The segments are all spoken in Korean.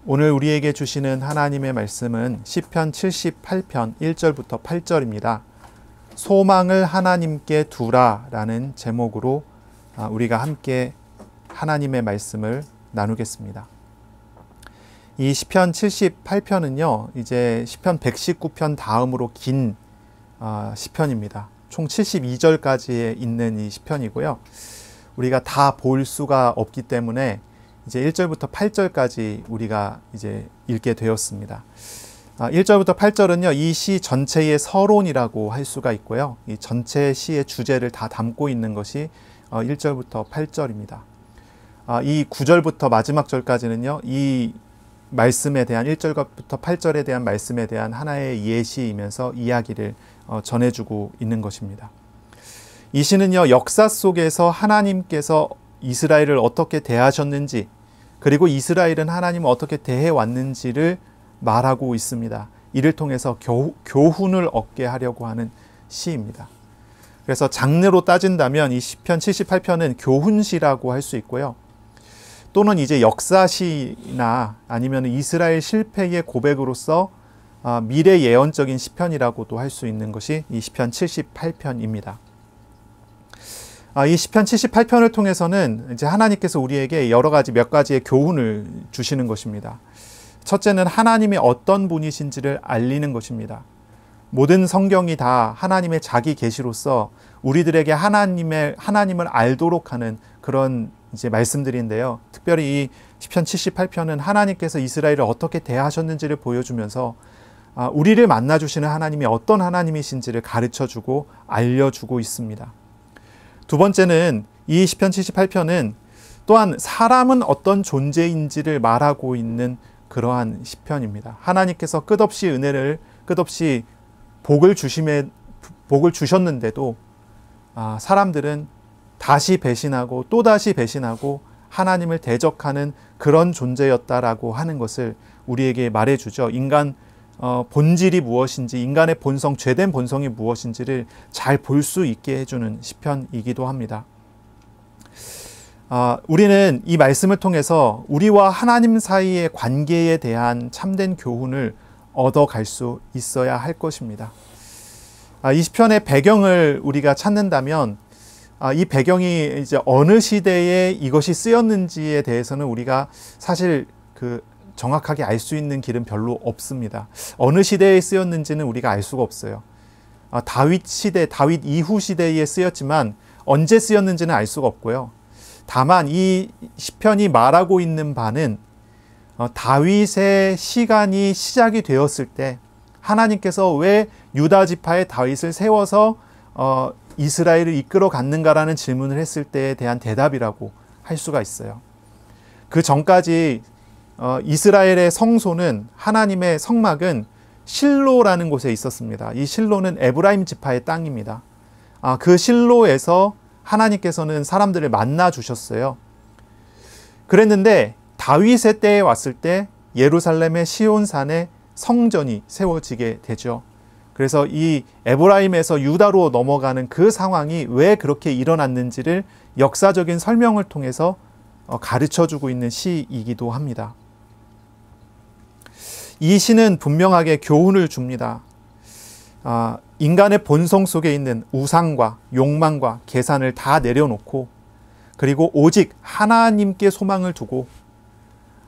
오늘 우리에게 주시는 하나님의 말씀은 시편 78편 1절부터 8절입니다. 소망을 하나님께 두라라는 제목으로 우리가 함께 하나님의 말씀을 나누겠습니다. 이 시편 78편은요, 이제 시편 119편 다음으로 긴 시편입니다. 총 72절까지 있는 이 시편이고요. 우리가 다 볼 수가 없기 때문에 이제 1절부터 8절까지 우리가 이제 읽게 되었습니다. 1절부터 8절은요, 이 시 전체의 서론이라고 할 수가 있고요. 이 전체 시의 주제를 다 담고 있는 것이 1절부터 8절입니다. 이 9절부터 마지막 절까지는요, 이 말씀에 대한 1절부터 8절에 대한 말씀에 대한 하나의 예시이면서 이야기를 전해주고 있는 것입니다. 이 시는요, 역사 속에서 하나님께서 이스라엘을 어떻게 대하셨는지, 그리고 이스라엘은 하나님을 어떻게 대해왔는지를 말하고 있습니다. 이를 통해서 교훈을 얻게 하려고 하는 시입니다. 그래서 장르로 따진다면 이 시편 78편은 교훈시라고 할 수 있고요. 또는 이제 역사시나 아니면 이스라엘 실패의 고백으로서 미래 예언적인 시편이라고도 할 수 있는 것이 이 시편 78편입니다. 이 시편 78편을 통해서는 이제 하나님께서 우리에게 몇 가지의 교훈을 주시는 것입니다. 첫째는 하나님이 어떤 분이신지를 알리는 것입니다. 모든 성경이 다 하나님의 자기 계시로서 우리들에게 하나님을 알도록 하는 그런 이제 말씀들인데요. 특별히 이 시편 78편은 하나님께서 이스라엘을 어떻게 대하셨는지를 보여주면서 우리를 만나주시는 하나님이 어떤 하나님이신지를 가르쳐주고 알려주고 있습니다. 두 번째는 이 시편 78편은 또한 사람은 어떤 존재인지를 말하고 있는 그러한 시편입니다. 하나님께서 끝없이 은혜를, 끝없이 복을 주셨는데도 사람들은 다시 배신하고 또다시 배신하고 하나님을 대적하는 그런 존재였다라고 하는 것을 우리에게 말해주죠. 인간 본질이 무엇인지, 인간의 본성, 죄된 본성이 무엇인지를 잘 볼 수 있게 해주는 시편이기도 합니다. 우리는 이 말씀을 통해서 우리와 하나님 사이의 관계에 대한 참된 교훈을 얻어갈 수 있어야 할 것입니다. 이 시편의 배경을 우리가 찾는다면 이 배경이 이제 어느 시대에 이것이 쓰였는지에 대해서는 우리가 사실 정확하게 알 수 있는 길은 별로 없습니다. 어느 시대에 쓰였는지는 우리가 알 수가 없어요. 다윗 이후 시대에 쓰였지만 언제 쓰였는지는 알 수가 없고요. 다만 이 시편이 말하고 있는 바는 다윗의 시간이 시작이 되었을 때 하나님께서 왜 유다 지파의 다윗을 세워서 이스라엘을 이끌어 갔는가라는 질문을 했을 때에 대한 대답이라고 할 수가 있어요. 그 전까지 이스라엘의 성소는, 하나님의 성막은 실로라는 곳에 있었습니다. 이 실로는 에브라임 지파의 땅입니다. 그 실로에서 하나님께서는 사람들을 만나 주셨어요. 그랬는데 다윗의 때에 왔을 때 예루살렘의 시온산에 성전이 세워지게 되죠. 그래서 이 에브라임에서 유다로 넘어가는 그 상황이 왜 그렇게 일어났는지를 역사적인 설명을 통해서 가르쳐주고 있는 시이기도 합니다. 이 시는 분명하게 교훈을 줍니다. 인간의 본성 속에 있는 우상과 욕망과 계산을 다 내려놓고, 그리고 오직 하나님께 소망을 두고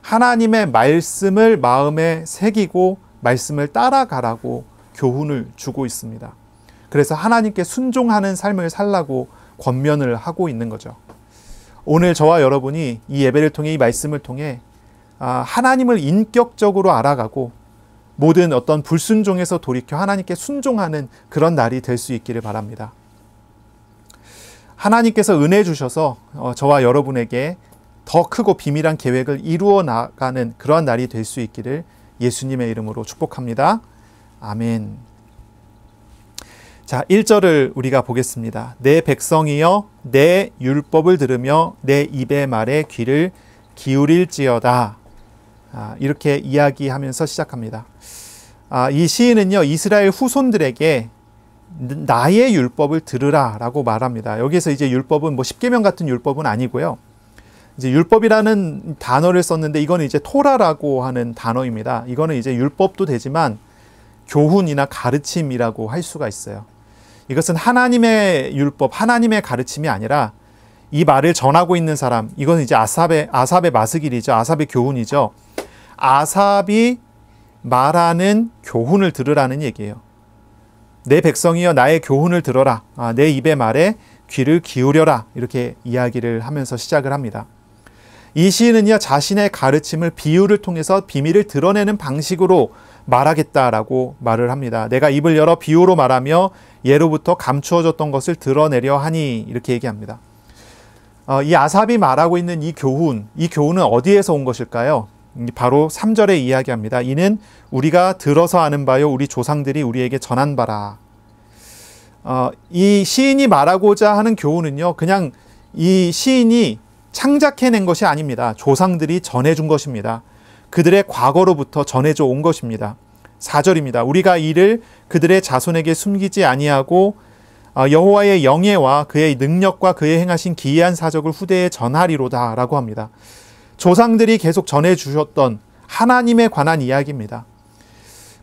하나님의 말씀을 마음에 새기고 말씀을 따라가라고 교훈을 주고 있습니다. 그래서 하나님께 순종하는 삶을 살라고 권면을 하고 있는 거죠. 오늘 저와 여러분이 이 예배를 통해, 이 말씀을 통해 하나님을 인격적으로 알아가고 모든 어떤 불순종에서 돌이켜 하나님께 순종하는 그런 날이 될 수 있기를 바랍니다. 하나님께서 은혜 주셔서 저와 여러분에게 더 크고 비밀한 계획을 이루어 나가는 그런 날이 될 수 있기를 예수님의 이름으로 축복합니다. 아멘. 자, 1절을 우리가 보겠습니다. 내 백성이여 내 율법을 들으며 내 입의 말에 귀를 기울일지어다. 이렇게 이야기하면서 시작합니다. 이 시인은요, 이스라엘 후손들에게 나의 율법을 들으라 라고 말합니다. 여기서 이제 율법은 뭐 십계명 같은 율법은 아니고요. 이제 율법이라는 단어를 썼는데 이거는 이제 토라라고 하는 단어입니다. 이거는 이제 율법도 되지만 교훈이나 가르침이라고 할 수가 있어요. 이것은 하나님의 율법, 하나님의 가르침이 아니라 이 말을 전하고 있는 사람, 이건 이제 아삽의 마스길이죠. 아삽의 교훈이죠. 아삽이 말하는 교훈을 들으라는 얘기예요. 내 백성이여 나의 교훈을 들어라. 내 입의 말에 귀를 기울여라. 이렇게 이야기를 하면서 시작을 합니다. 이 시인은요, 자신의 가르침을 비유를 통해서 비밀을 드러내는 방식으로 말하겠다라고 말을 합니다. 내가 입을 열어 비유로 말하며 예로부터 감추어졌던 것을 드러내려 하니 이렇게 얘기합니다. 이 아삽이 말하고 있는 이 교훈은 어디에서 온 것일까요? 바로 3절에 이야기합니다. 이는 우리가 들어서 아는 바요 우리 조상들이 우리에게 전한 바라. 이 시인이 말하고자 하는 교훈은요, 그냥 이 시인이 창작해낸 것이 아닙니다. 조상들이 전해준 것입니다. 그들의 과거로부터 전해져 온 것입니다. 4절입니다. 우리가 이를 그들의 자손에게 숨기지 아니하고 여호와의 영예와 그의 능력과 그의 행하신 기이한 사적을 후대에 전하리로다 라고 합니다. 조상들이 계속 전해주셨던 하나님에 관한 이야기입니다.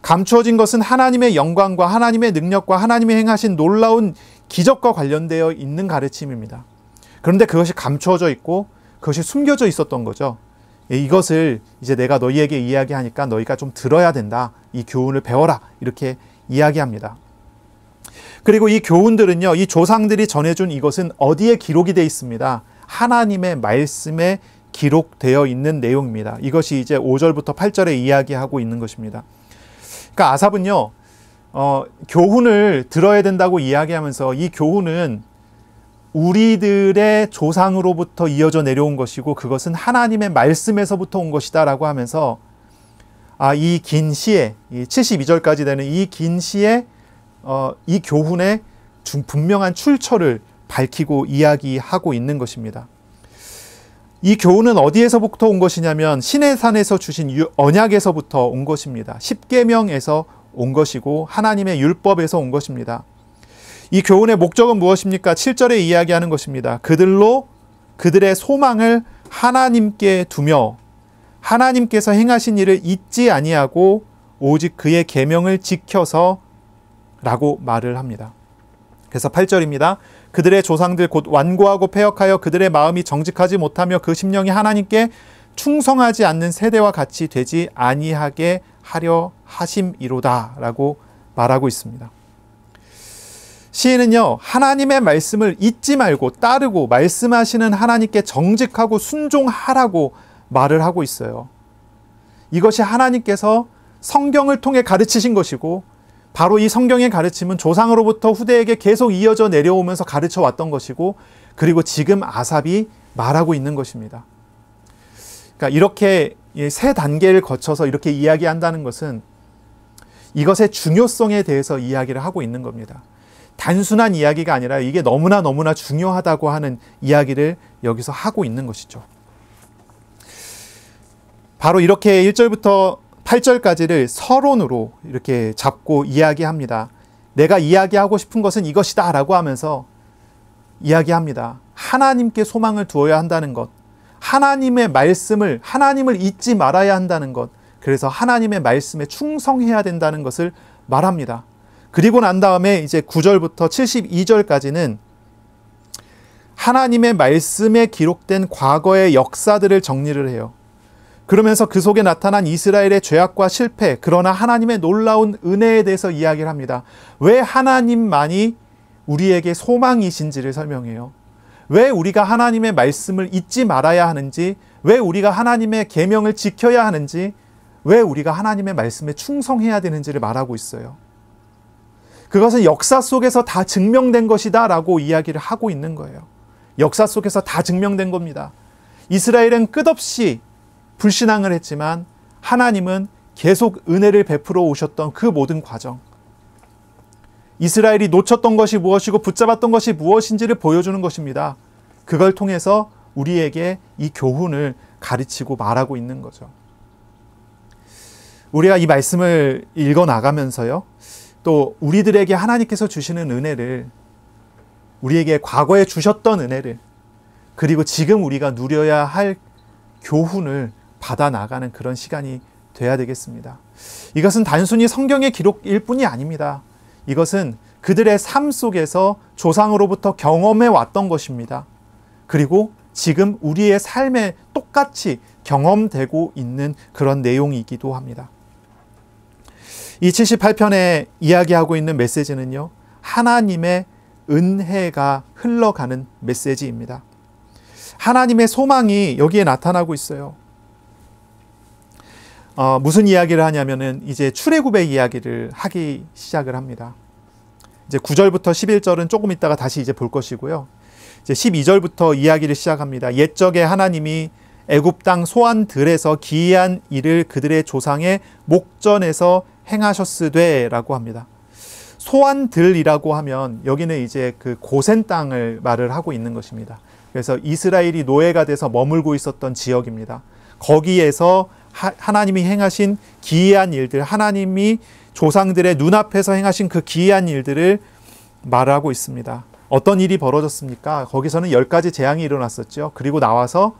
감추어진 것은 하나님의 영광과 하나님의 능력과 하나님의 행하신 놀라운 기적과 관련되어 있는 가르침입니다. 그런데 그것이 감추어져 있고 그것이 숨겨져 있었던 거죠. 이것을 이제 내가 너희에게 이야기하니까 너희가 좀 들어야 된다. 이 교훈을 배워라. 이렇게 이야기합니다. 그리고 이 교훈들은요, 이 조상들이 전해준 이것은 어디에 기록이 되어 있습니다. 하나님의 말씀에 기록되어 있는 내용입니다. 이것이 이제 5절부터 8절에 이야기하고 있는 것입니다. 그러니까 아삽은요, 교훈을 들어야 된다고 이야기하면서 이 교훈은 우리들의 조상으로부터 이어져 내려온 것이고 그것은 하나님의 말씀에서부터 온 것이다 라고 하면서 이 긴 시에, 72절까지 되는 이 긴 시에 이 교훈의 분명한 출처를 밝히고 이야기하고 있는 것입니다. 이 교훈은 어디에서부터 온 것이냐면 시내산에서 주신 언약에서부터 온 것입니다. 십계명에서 온 것이고 하나님의 율법에서 온 것입니다. 이 교훈의 목적은 무엇입니까? 7절에 이야기하는 것입니다. 그들로 그들의 소망을 하나님께 두며 하나님께서 행하신 일을 잊지 아니하고 오직 그의 계명을 지켜서 라고 말을 합니다. 그래서 8절입니다. 그들의 조상들 곧 완고하고 패역하여 그들의 마음이 정직하지 못하며 그 심령이 하나님께 충성하지 않는 세대와 같이 되지 아니하게 하려 하심이로다 라고 말하고 있습니다. 시인은요, 하나님의 말씀을 잊지 말고 따르고 말씀하시는 하나님께 정직하고 순종하라고 말을 하고 있어요. 이것이 하나님께서 성경을 통해 가르치신 것이고 바로 이 성경의 가르침은 조상으로부터 후대에게 계속 이어져 내려오면서 가르쳐 왔던 것이고 그리고 지금 아삽이 말하고 있는 것입니다. 그러니까 이렇게 세 단계를 거쳐서 이렇게 이야기한다는 것은 이것의 중요성에 대해서 이야기를 하고 있는 겁니다. 단순한 이야기가 아니라 이게 너무나 중요하다고 하는 이야기를 여기서 하고 있는 것이죠. 바로 이렇게 1절부터 8절까지를 서론으로 이렇게 잡고 이야기합니다. 내가 이야기하고 싶은 것은 이것이다 라고 하면서 이야기합니다. 하나님께 소망을 두어야 한다는 것, 하나님의 말씀을, 하나님을 잊지 말아야 한다는 것, 그래서 하나님의 말씀에 충성해야 된다는 것을 말합니다. 그리고 난 다음에 이제 9절부터 72절까지는 하나님의 말씀에 기록된 과거의 역사들을 정리를 해요. 그러면서 그 속에 나타난 이스라엘의 죄악과 실패, 그러나 하나님의 놀라운 은혜에 대해서 이야기를 합니다. 왜 하나님만이 우리에게 소망이신지를 설명해요. 왜 우리가 하나님의 말씀을 잊지 말아야 하는지, 왜 우리가 하나님의 계명을 지켜야 하는지, 왜 우리가 하나님의 말씀에 충성해야 되는지를 말하고 있어요. 그것은 역사 속에서 다 증명된 것이다 라고 이야기를 하고 있는 거예요. 역사 속에서 다 증명된 겁니다. 이스라엘은 끝없이 불신앙을 했지만 하나님은 계속 은혜를 베풀어 오셨던 그 모든 과정, 이스라엘이 놓쳤던 것이 무엇이고 붙잡았던 것이 무엇인지를 보여주는 것입니다. 그걸 통해서 우리에게 이 교훈을 가르치고 말하고 있는 거죠. 우리가 이 말씀을 읽어나가면서요, 또 우리들에게 하나님께서 주시는 은혜를, 우리에게 과거에 주셨던 은혜를, 그리고 지금 우리가 누려야 할 교훈을 받아 나가는 그런 시간이 돼야 되겠습니다. 이것은 단순히 성경의 기록일 뿐이 아닙니다. 이것은 그들의 삶 속에서 조상으로부터 경험해 왔던 것입니다. 그리고 지금 우리의 삶에 똑같이 경험되고 있는 그런 내용이기도 합니다. 이 78편에 이야기하고 있는 메시지는요, 하나님의 은혜가 흘러가는 메시지입니다. 하나님의 소망이 여기에 나타나고 있어요. 무슨 이야기를 하냐면은 이제 출애굽의 이야기를 하기 시작을 합니다. 이제 9절부터 11절은 조금 있다가 다시 이제 볼 것이고요. 이제 12절부터 이야기를 시작합니다. 옛적에 하나님이 애굽 땅 소안들에서 기이한 일을 그들의 조상의 목전에서 행하셨으되라고 합니다. 소안들이라고 하면 여기는 이제 그 고센 땅을 말을 하고 있는 것입니다. 그래서 이스라엘이 노예가 돼서 머물고 있었던 지역입니다. 거기에서 하나님이 행하신 기이한 일들, 하나님이 조상들의 눈앞에서 행하신 그 기이한 일들을 말하고 있습니다. 어떤 일이 벌어졌습니까? 거기서는 10가지 재앙이 일어났었죠. 그리고 나와서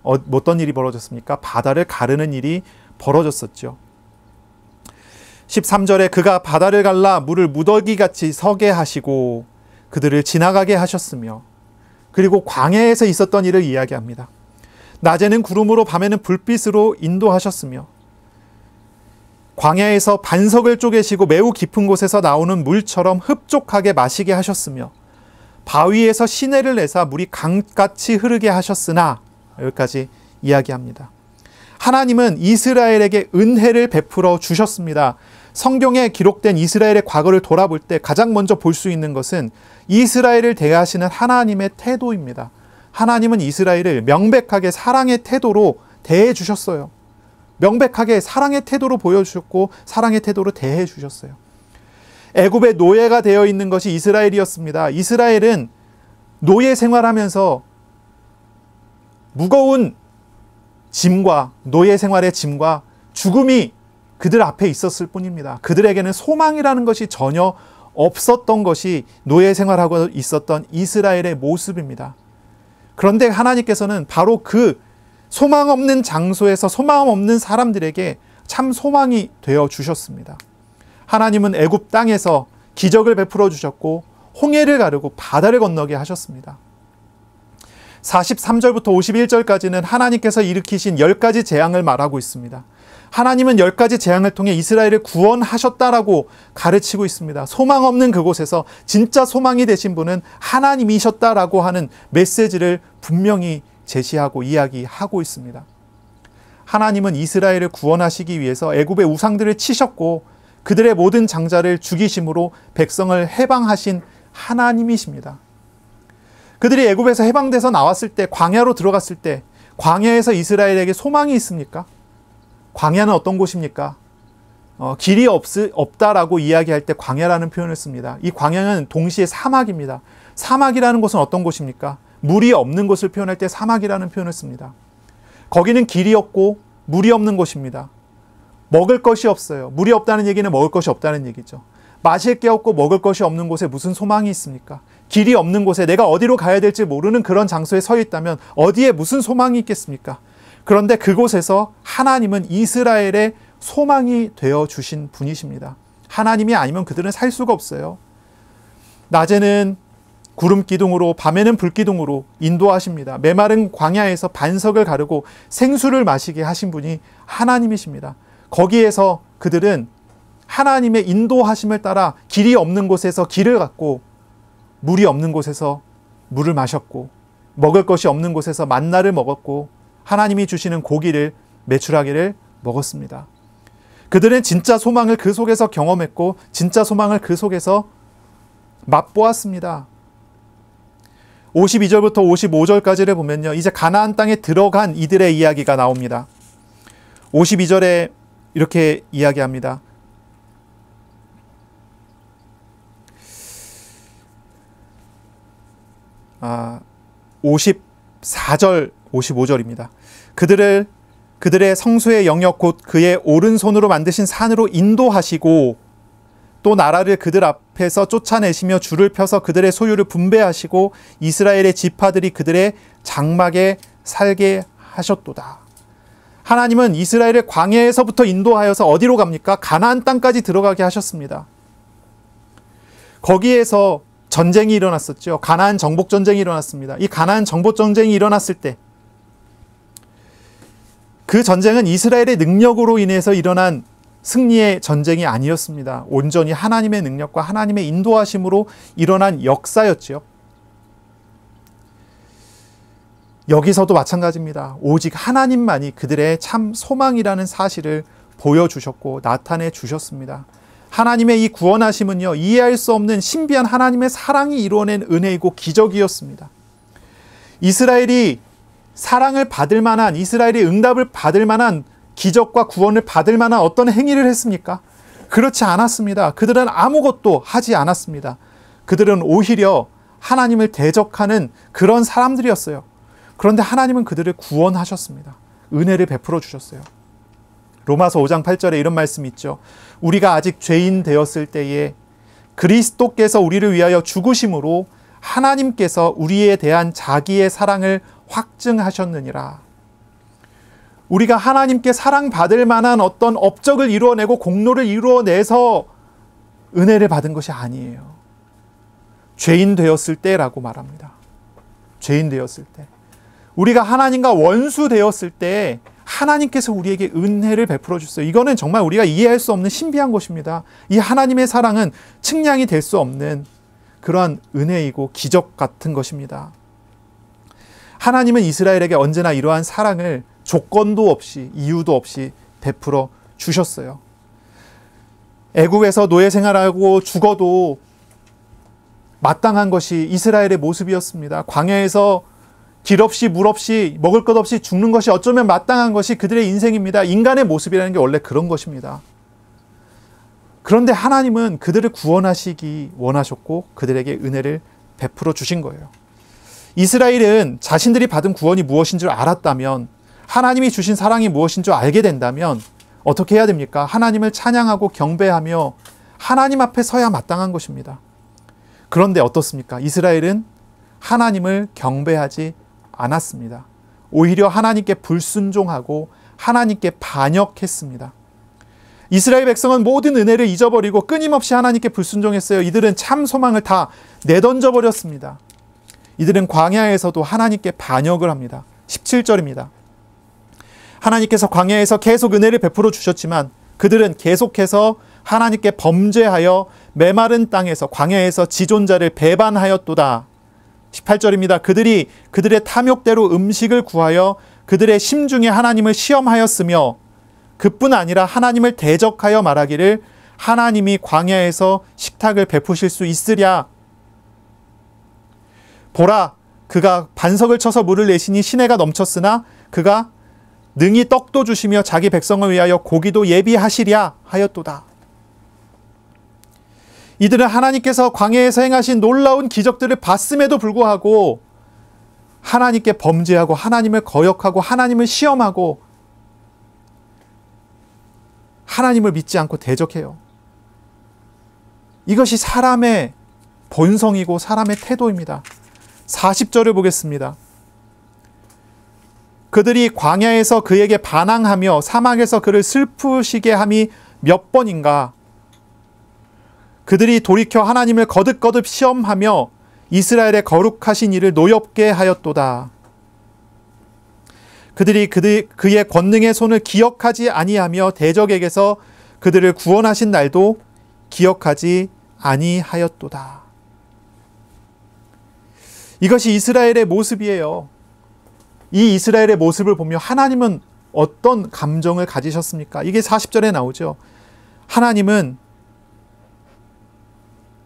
어떤 일이 벌어졌습니까? 바다를 가르는 일이 벌어졌었죠. 13절에 그가 바다를 갈라 물을 무더기같이 서게 하시고 그들을 지나가게 하셨으며, 그리고 광야에서 있었던 일을 이야기합니다. 낮에는 구름으로 밤에는 불빛으로 인도하셨으며, 광야에서 반석을 쪼개시고 매우 깊은 곳에서 나오는 물처럼 흡족하게 마시게 하셨으며, 바위에서 시내를 내사 물이 강같이 흐르게 하셨으나, 여기까지 이야기합니다. 하나님은 이스라엘에게 은혜를 베풀어 주셨습니다. 성경에 기록된 이스라엘의 과거를 돌아볼 때 가장 먼저 볼 수 있는 것은 이스라엘을 대하시는 하나님의 태도입니다. 하나님은 이스라엘을 명백하게 사랑의 태도로 대해 주셨어요. 명백하게 사랑의 태도로 보여주셨고 사랑의 태도로 대해 주셨어요. 애굽의 노예가 되어 있는 것이 이스라엘이었습니다. 이스라엘은 노예 생활하면서 무거운 짐과 노예 생활의 짐과 죽음이 그들 앞에 있었을 뿐입니다. 그들에게는 소망이라는 것이 전혀 없었던 것이 노예 생활하고 있었던 이스라엘의 모습입니다. 그런데 하나님께서는 바로 그 소망 없는 장소에서 소망 없는 사람들에게 참 소망이 되어 주셨습니다. 하나님은 애굽 땅에서 기적을 베풀어 주셨고 홍해를 가르고 바다를 건너게 하셨습니다. 43절부터 51절까지는 하나님께서 일으키신 10가지 재앙을 말하고 있습니다. 하나님은 10가지 재앙을 통해 이스라엘을 구원하셨다라고 가르치고 있습니다. 소망 없는 그곳에서 진짜 소망이 되신 분은 하나님이셨다라고 하는 메시지를 분명히 제시하고 이야기하고 있습니다. 하나님은 이스라엘을 구원하시기 위해서 애굽의 우상들을 치셨고 그들의 모든 장자를 죽이심으로 백성을 해방하신 하나님이십니다. 그들이 애굽에서 해방돼서 나왔을 때, 광야로 들어갔을 때 광야에서 이스라엘에게 소망이 있습니까? 광야는 어떤 곳입니까? 길이 없다라고 이야기할 때 광야라는 표현을 씁니다. 이 광야는 동시에 사막입니다. 사막이라는 곳은 어떤 곳입니까? 물이 없는 곳을 표현할 때 사막이라는 표현을 씁니다. 거기는 길이 없고 물이 없는 곳입니다. 먹을 것이 없어요. 물이 없다는 얘기는 먹을 것이 없다는 얘기죠. 마실 게 없고 먹을 것이 없는 곳에 무슨 소망이 있습니까? 길이 없는 곳에 내가 어디로 가야 될지 모르는 그런 장소에 서 있다면 어디에 무슨 소망이 있겠습니까? 그런데 그곳에서 하나님은 이스라엘의 소망이 되어 주신 분이십니다. 하나님이 아니면 그들은 살 수가 없어요. 낮에는 구름 기둥으로 밤에는 불 기둥으로 인도하십니다. 메마른 광야에서 반석을 가르고 생수를 마시게 하신 분이 하나님이십니다. 거기에서 그들은 하나님의 인도하심을 따라 길이 없는 곳에서 길을 갔고 물이 없는 곳에서 물을 마셨고 먹을 것이 없는 곳에서 만나를 먹었고 하나님이 주시는 고기를 메추라기를 먹었습니다. 그들은 진짜 소망을 그 속에서 경험했고 진짜 소망을 그 속에서 맛보았습니다. 52절부터 55절까지를 보면요, 이제 가나안 땅에 들어간 이들의 이야기가 나옵니다. 52절에 이렇게 이야기합니다. 54절, 55절입니다. 그들의 성소의 영역 곧 그의 오른손으로 만드신 산으로 인도하시고 또 나라를 그들 앞에서 쫓아내시며 줄을 펴서 그들의 소유를 분배하시고 이스라엘의 지파들이 그들의 장막에 살게 하셨도다. 하나님은 이스라엘을 광야에서부터 인도하여서 어디로 갑니까? 가나안 땅까지 들어가게 하셨습니다. 거기에서 전쟁이 일어났었죠. 가나안 정복 전쟁이 일어났습니다. 이 가나안 정복 전쟁이 일어났을 때 그 전쟁은 이스라엘의 능력으로 인해서 일어난 승리의 전쟁이 아니었습니다. 온전히 하나님의 능력과 하나님의 인도하심으로 일어난 역사였죠. 여기서도 마찬가지입니다. 오직 하나님만이 그들의 참 소망이라는 사실을 보여주셨고 나타내 주셨습니다. 하나님의 이 구원하심은요, 이해할 수 없는 신비한 하나님의 사랑이 이루어낸 은혜이고 기적이었습니다. 이스라엘이 사랑을 받을 만한, 이스라엘이 응답을 받을 만한 기적과 구원을 받을 만한 어떤 행위를 했습니까? 그렇지 않았습니다. 그들은 아무것도 하지 않았습니다. 그들은 오히려 하나님을 대적하는 그런 사람들이었어요. 그런데 하나님은 그들을 구원하셨습니다. 은혜를 베풀어 주셨어요. 로마서 5장 8절에 이런 말씀이 있죠. 우리가 아직 죄인 되었을 때에 그리스도께서 우리를 위하여 죽으심으로 하나님께서 우리에 대한 자기의 사랑을 확증하셨느니라. 우리가 하나님께 사랑받을 만한 어떤 업적을 이루어내고 공로를 이루어내서 은혜를 받은 것이 아니에요. 죄인 되었을 때라고 말합니다. 죄인 되었을 때. 우리가 하나님과 원수 되었을 때 하나님께서 우리에게 은혜를 베풀어 주셨어요. 이거는 정말 우리가 이해할 수 없는 신비한 것입니다. 이 하나님의 사랑은 측량이 될 수 없는 그러한 은혜이고 기적 같은 것입니다. 하나님은 이스라엘에게 언제나 이러한 사랑을 조건도 없이 이유도 없이 베풀어 주셨어요. 애국에서 노예 생활하고 죽어도 마땅한 것이 이스라엘의 모습이었습니다. 광야에서 길 없이 물 없이 먹을 것 없이 죽는 것이 어쩌면 마땅한 것이 그들의 인생입니다. 인간의 모습이라는 게 원래 그런 것입니다. 그런데 하나님은 그들을 구원하시기 원하셨고 그들에게 은혜를 베풀어 주신 거예요. 이스라엘은 자신들이 받은 구원이 무엇인 줄 알았다면, 하나님이 주신 사랑이 무엇인 줄 알게 된다면 어떻게 해야 됩니까? 하나님을 찬양하고 경배하며 하나님 앞에 서야 마땅한 것입니다. 그런데 어떻습니까? 이스라엘은 하나님을 경배하지 않았습니다. 오히려 하나님께 불순종하고 하나님께 반역했습니다. 이스라엘 백성은 모든 은혜를 잊어버리고 끊임없이 하나님께 불순종했어요. 이들은 참 소망을 다 내던져 버렸습니다. 이들은 광야에서도 하나님께 반역을 합니다. 17절입니다. 하나님께서 광야에서 계속 은혜를 베풀어 주셨지만 그들은 계속해서 하나님께 범죄하여 메마른 땅에서 광야에서 지존자를 배반하였도다. 18절입니다. 그들이 그들의 탐욕대로 음식을 구하여 그들의 심중에 하나님을 시험하였으며 그뿐 아니라 하나님을 대적하여 말하기를 하나님이 광야에서 식탁을 베푸실 수 있으랴. 보라, 그가 반석을 쳐서 물을 내시니 시내가 넘쳤으나 그가 능히 떡도 주시며 자기 백성을 위하여 고기도 예비하시랴 하였도다. 이들은 하나님께서 광야에서 행하신 놀라운 기적들을 봤음에도 불구하고 하나님께 범죄하고 하나님을 거역하고 하나님을 시험하고 하나님을 믿지 않고 대적해요. 이것이 사람의 본성이고 사람의 태도입니다. 40절을 보겠습니다. 그들이 광야에서 그에게 반항하며 사막에서 그를 슬프시게 함이 몇 번인가. 그들이 돌이켜 하나님을 거듭거듭 시험하며 이스라엘의 거룩하신 이를 노엽게 하였도다. 그들이 그의 권능의 손을 기억하지 아니하며 대적에게서 그들을 구원하신 날도 기억하지 아니하였도다. 이것이 이스라엘의 모습이에요. 이 이스라엘의 모습을 보며 하나님은 어떤 감정을 가지셨습니까? 이게 40절에 나오죠. 하나님은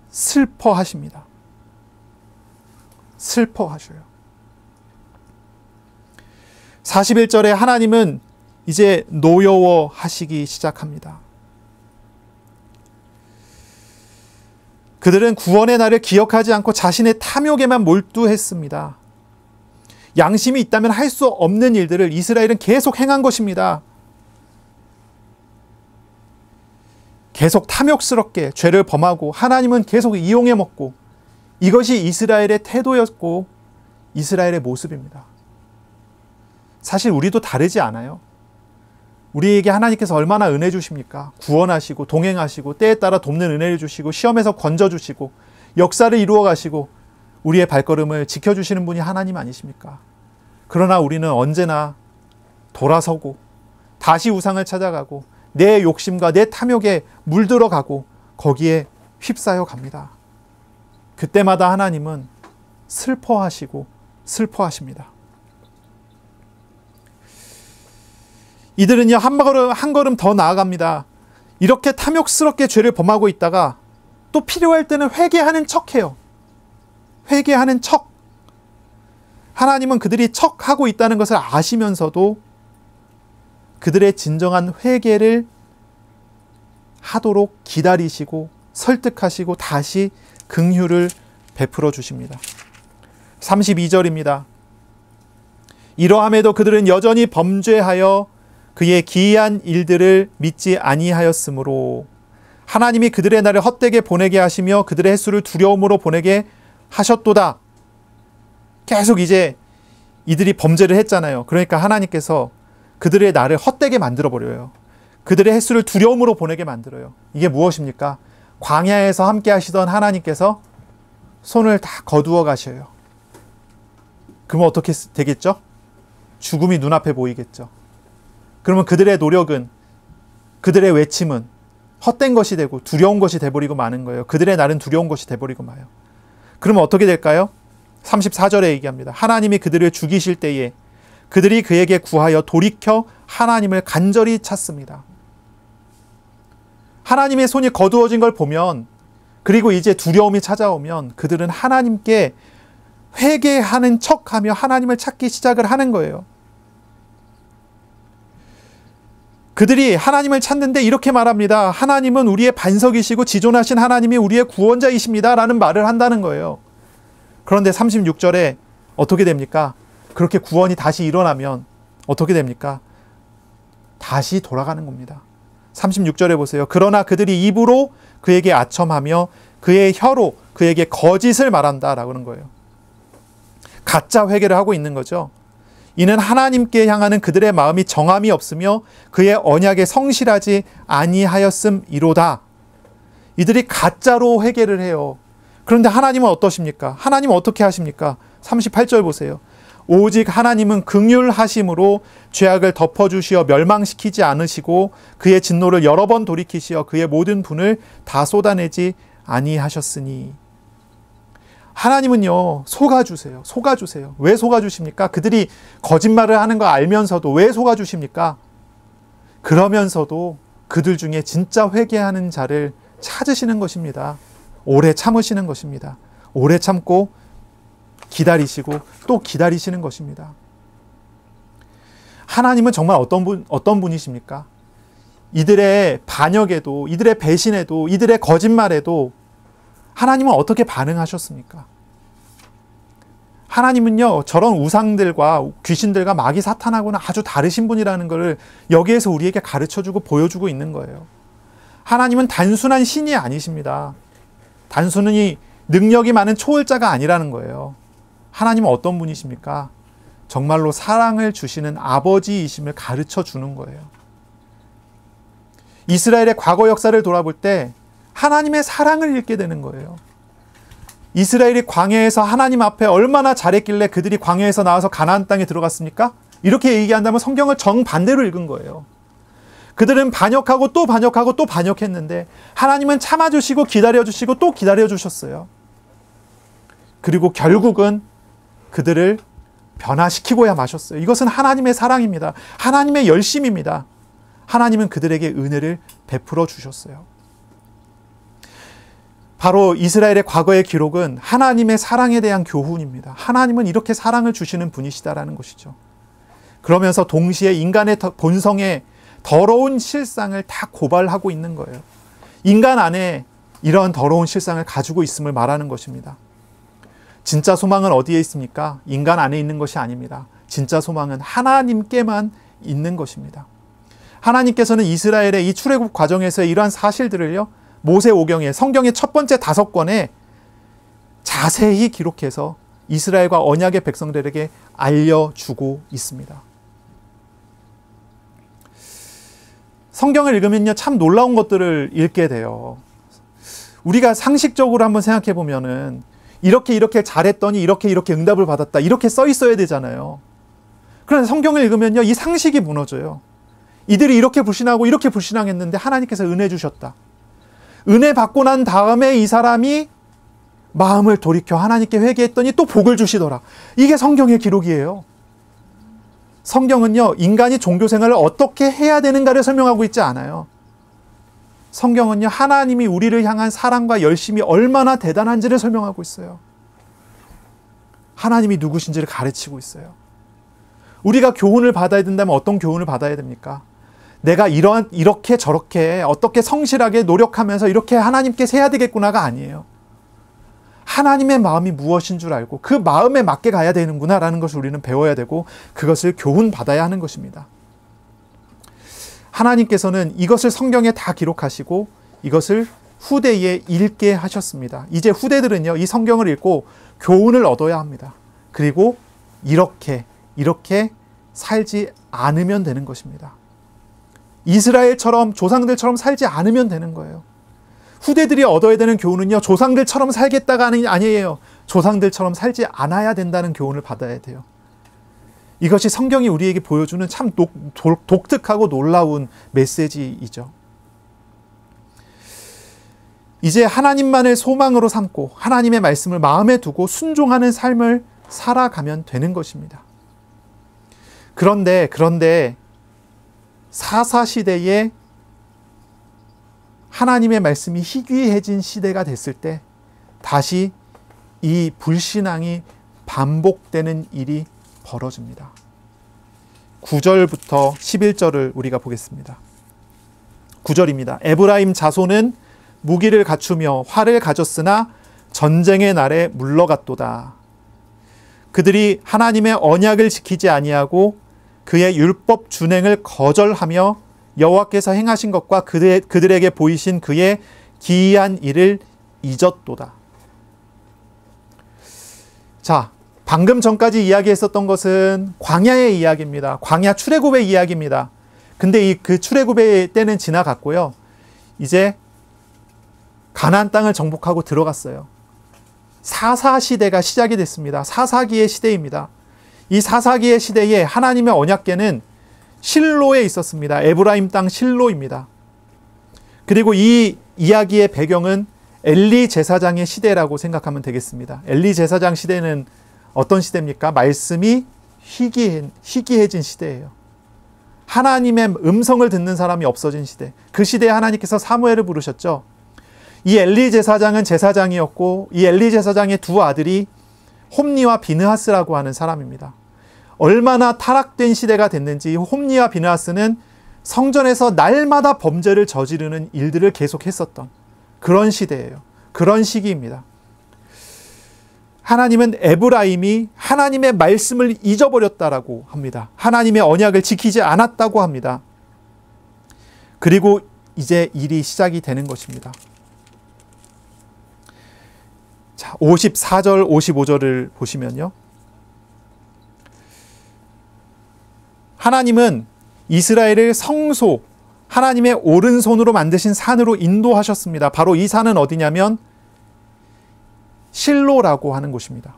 슬퍼하십니다. 슬퍼하셔요. 41절에 하나님은 이제 노여워하시기 시작합니다. 그들은 구원의 날을 기억하지 않고 자신의 탐욕에만 몰두했습니다. 양심이 있다면 할 수 없는 일들을 이스라엘은 계속 행한 것입니다. 계속 탐욕스럽게 죄를 범하고 하나님은 계속 이용해 먹고, 이것이 이스라엘의 태도였고 이스라엘의 모습입니다. 사실 우리도 다르지 않아요. 우리에게 하나님께서 얼마나 은혜 주십니까? 구원하시고 동행하시고 때에 따라 돕는 은혜를 주시고 시험에서 건져주시고 역사를 이루어 가시고 우리의 발걸음을 지켜주시는 분이 하나님 아니십니까? 그러나 우리는 언제나 돌아서고 다시 우상을 찾아가고 내 욕심과 내 탐욕에 물들어가고 거기에 휩싸여 갑니다. 그때마다 하나님은 슬퍼하시고 슬퍼하십니다. 이들은요, 한 걸음 더 나아갑니다. 이렇게 탐욕스럽게 죄를 범하고 있다가 또 필요할 때는 회개하는 척해요. 회개하는 척. 하나님은 그들이 척하고 있다는 것을 아시면서도 그들의 진정한 회개를 하도록 기다리시고 설득하시고 다시 긍휼을 베풀어 주십니다. 32절입니다. 이러함에도 그들은 여전히 범죄하여 그의 기이한 일들을 믿지 아니하였으므로 하나님이 그들의 날을 헛되게 보내게 하시며 그들의 횟수를 두려움으로 보내게 하셨도다. 계속 이제 이들이 범죄를 했잖아요. 그러니까 하나님께서 그들의 날을 헛되게 만들어버려요. 그들의 횟수를 두려움으로 보내게 만들어요. 이게 무엇입니까? 광야에서 함께 하시던 하나님께서 손을 다 거두어 가셔요. 그러면 어떻게 되겠죠? 죽음이 눈앞에 보이겠죠. 그러면 그들의 노력은, 그들의 외침은 헛된 것이 되고 두려운 것이 돼버리고 마는 거예요. 그들의 날은 두려운 것이 돼버리고 마요. 그러면 어떻게 될까요? 34절에 얘기합니다. 하나님이 그들을 죽이실 때에 그들이 그에게 구하여 돌이켜 하나님을 간절히 찾습니다. 하나님의 손이 거두어진 걸 보면, 그리고 이제 두려움이 찾아오면 그들은 하나님께 회개하는 척하며 하나님을 찾기 시작을 하는 거예요. 그들이 하나님을 찾는데 이렇게 말합니다. 하나님은 우리의 반석이시고 지존하신 하나님이 우리의 구원자이십니다 라는 말을 한다는 거예요. 그런데 36절에 어떻게 됩니까? 그렇게 구원이 다시 일어나면 어떻게 됩니까? 다시 돌아가는 겁니다. 36절에 보세요. 그러나 그들이 입으로 그에게 아첨하며 그의 혀로 그에게 거짓을 말한다 라고 하는 거예요. 가짜 회개를 하고 있는 거죠. 이는 하나님께 향하는 그들의 마음이 정함이 없으며 그의 언약에 성실하지 아니하였음이로다. 이들이 가짜로 회개를 해요. 그런데 하나님은 어떠십니까? 하나님은 어떻게 하십니까? 38절 보세요. 오직 하나님은 긍휼하심으로 죄악을 덮어주시어 멸망시키지 않으시고 그의 진노를 여러 번 돌이키시어 그의 모든 분을 다 쏟아내지 아니하셨으니. 하나님은요, 속아주세요. 속아주세요. 왜 속아주십니까? 그들이 거짓말을 하는 거 알면서도 왜 속아주십니까? 그러면서도 그들 중에 진짜 회개하는 자를 찾으시는 것입니다. 오래 참으시는 것입니다. 오래 참고 기다리시고 또 기다리시는 것입니다. 하나님은 정말 어떤 분이십니까? 이들의 반역에도, 이들의 배신에도, 이들의 거짓말에도 하나님은 어떻게 반응하셨습니까? 하나님은요, 저런 우상들과 귀신들과 마귀 사탄하고는 아주 다르신 분이라는 것을 여기에서 우리에게 가르쳐주고 보여주고 있는 거예요. 하나님은 단순한 신이 아니십니다. 단순히 능력이 많은 초월자가 아니라는 거예요. 하나님은 어떤 분이십니까? 정말로 사랑을 주시는 아버지이심을 가르쳐 주는 거예요. 이스라엘의 과거 역사를 돌아볼 때 하나님의 사랑을 읽게 되는 거예요. 이스라엘이 광야에서 하나님 앞에 얼마나 잘했길래 그들이 광야에서 나와서 가나안 땅에 들어갔습니까? 이렇게 얘기한다면 성경을 정반대로 읽은 거예요. 그들은 반역하고 또 반역하고 또 반역했는데 하나님은 참아주시고 기다려주시고 또 기다려주셨어요. 그리고 결국은 그들을 변화시키고야 마셨어요. 이것은 하나님의 사랑입니다. 하나님의 열심입니다. 하나님은 그들에게 은혜를 베풀어 주셨어요. 바로 이스라엘의 과거의 기록은 하나님의 사랑에 대한 교훈입니다. 하나님은 이렇게 사랑을 주시는 분이시다라는 것이죠. 그러면서 동시에 인간의 본성의 더러운 실상을 다 고발하고 있는 거예요. 인간 안에 이러한 더러운 실상을 가지고 있음을 말하는 것입니다. 진짜 소망은 어디에 있습니까? 인간 안에 있는 것이 아닙니다. 진짜 소망은 하나님께만 있는 것입니다. 하나님께서는 이스라엘의 이 출애굽 과정에서의 이러한 사실들을요, 모세오경에, 성경의 첫 번째 5권에 자세히 기록해서 이스라엘과 언약의 백성들에게 알려주고 있습니다. 성경을 읽으면요, 참 놀라운 것들을 읽게 돼요. 우리가 상식적으로 한번 생각해 보면은 이렇게 잘했더니 이렇게 응답을 받았다, 이렇게 써 있어야 되잖아요. 그런데 성경을 읽으면요, 이 상식이 무너져요. 이들이 이렇게 불신하고 이렇게 불신앙했는데 하나님께서 은혜 주셨다. 은혜 받고 난 다음에 이 사람이 마음을 돌이켜 하나님께 회개했더니 또 복을 주시더라. 이게 성경의 기록이에요. 성경은요, 인간이 종교 생활을 어떻게 해야 되는가를 설명하고 있지 않아요. 성경은요, 하나님이 우리를 향한 사랑과 열심이 얼마나 대단한지를 설명하고 있어요. 하나님이 누구신지를 가르치고 있어요. 우리가 교훈을 받아야 된다면 어떤 교훈을 받아야 됩니까? 내가 이렇게 저렇게 어떻게 성실하게 노력하면서 이렇게 하나님께 해야 되겠구나가 아니에요. 하나님의 마음이 무엇인 줄 알고 그 마음에 맞게 가야 되는구나라는 것을 우리는 배워야 되고, 그것을 교훈 받아야 하는 것입니다. 하나님께서는 이것을 성경에 다 기록하시고 이것을 후대에 읽게 하셨습니다. 이제 후대들은요, 이 성경을 읽고 교훈을 얻어야 합니다. 그리고 이렇게 살지 않으면 되는 것입니다. 이스라엘처럼, 조상들처럼 살지 않으면 되는 거예요. 후대들이 얻어야 되는 교훈은요, 조상들처럼 살겠다가 아니에요. 조상들처럼 살지 않아야 된다는 교훈을 받아야 돼요. 이것이 성경이 우리에게 보여주는 참 독특하고 놀라운 메시지이죠. 이제 하나님만을 소망으로 삼고 하나님의 말씀을 마음에 두고 순종하는 삶을 살아가면 되는 것입니다. 그런데 사사시대에 하나님의 말씀이 희귀해진 시대가 됐을 때 다시 이 불신앙이 반복되는 일이 벌어집니다. 9절부터 11절을 우리가 보겠습니다. 9절입니다. 에브라임 자손은 무기를 갖추며 활을 가졌으나 전쟁의 날에 물러갔도다. 그들이 하나님의 언약을 지키지 아니하고 그의 율법 준행을 거절하며 여호와께서 행하신 것과 그들에게 보이신 그의 기이한 일을 잊었도다. 자, 방금 전까지 이야기했었던 것은 광야의 이야기입니다. 광야 출애굽의 이야기입니다. 근데 그 출애굽의 때는 지나갔고요. 이제 가나안 땅을 정복하고 들어갔어요. 사사시대가 시작이 됐습니다. 사사기의 시대입니다. 이 사사기의 시대에 하나님의 언약궤는 실로에 있었습니다. 에브라임 땅 실로입니다. 그리고 이 이야기의 배경은 엘리 제사장의 시대라고 생각하면 되겠습니다. 엘리 제사장 시대는 어떤 시대입니까? 말씀이 희귀해진 시대예요. 하나님의 음성을 듣는 사람이 없어진 시대. 그 시대에 하나님께서 사무엘을 부르셨죠. 이 엘리 제사장은 제사장이었고 이 엘리 제사장의 두 아들이 홈니와 비느하스라고 하는 사람입니다. 얼마나 타락된 시대가 됐는지 홈니와 비느하스는 성전에서 날마다 범죄를 저지르는 일들을 계속했었던 그런 시대예요. 그런 시기입니다. 하나님은 에브라임이 하나님의 말씀을 잊어버렸다라고 합니다. 하나님의 언약을 지키지 않았다고 합니다. 그리고 이제 일이 시작이 되는 것입니다. 자, 54절, 55절을 보시면요. 하나님은 이스라엘을 성소, 하나님의 오른손으로 만드신 산으로 인도하셨습니다. 바로 이 산은 어디냐면 실로라고 하는 곳입니다.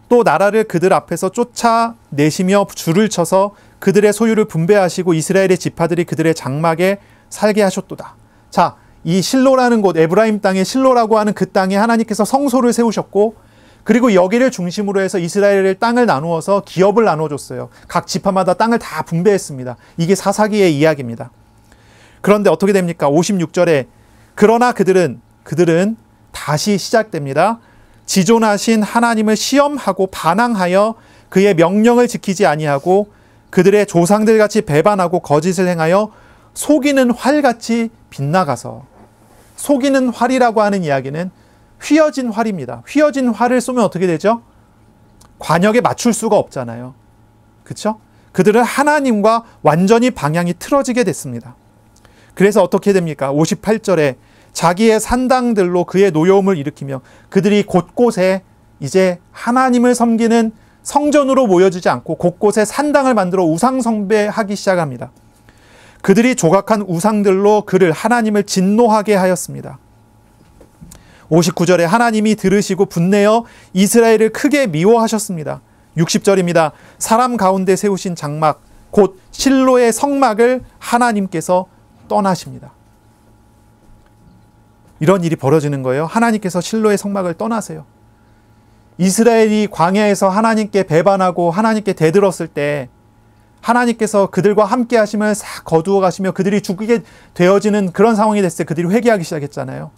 또 나라를 그들 앞에서 쫓아내시며 줄을 쳐서 그들의 소유를 분배하시고 이스라엘의 지파들이 그들의 장막에 살게 하셨도다. 자, 이 실로라는 곳, 에브라임 땅의 실로라고 하는 그 땅에 하나님께서 성소를 세우셨고, 그리고 여기를 중심으로 해서 이스라엘의 땅을 나누어서 기업을 나눠줬어요. 각 지파마다 땅을 다 분배했습니다. 이게 사사기의 이야기입니다. 그런데 어떻게 됩니까? 56절에 그러나 그들은 다시 시작됩니다. 지존하신 하나님을 시험하고 반항하여 그의 명령을 지키지 아니하고 그들의 조상들같이 배반하고 거짓을 행하여 속이는 활같이 빗나가서, 속이는 활이라고 하는 이야기는 휘어진 활입니다. 휘어진 활을 쏘면 어떻게 되죠? 관역에 맞출 수가 없잖아요. 그렇죠? 그들은 하나님과 완전히 방향이 틀어지게 됐습니다. 그래서 어떻게 됩니까? 58절에 자기의 산당들로 그의 노여움을 일으키며 그들이 곳곳에 이제 하나님을 섬기는 성전으로 모여지지 않고 곳곳에 산당을 만들어 우상 숭배하기 시작합니다. 그들이 조각한 우상들로 그를 하나님을 진노하게 하였습니다. 59절에 하나님이 들으시고 분내어 이스라엘을 크게 미워하셨습니다. 60절입니다. 사람 가운데 세우신 장막 곧 실로의 성막을 하나님께서 떠나십니다. 이런 일이 벌어지는 거예요. 하나님께서 실로의 성막을 떠나세요. 이스라엘이 광야에서 하나님께 배반하고 하나님께 대들었을 때 하나님께서 그들과 함께 하심을 싹 거두어 가시며 그들이 죽게 되어지는 그런 상황이 됐을 때 그들이 회개하기 시작했잖아요.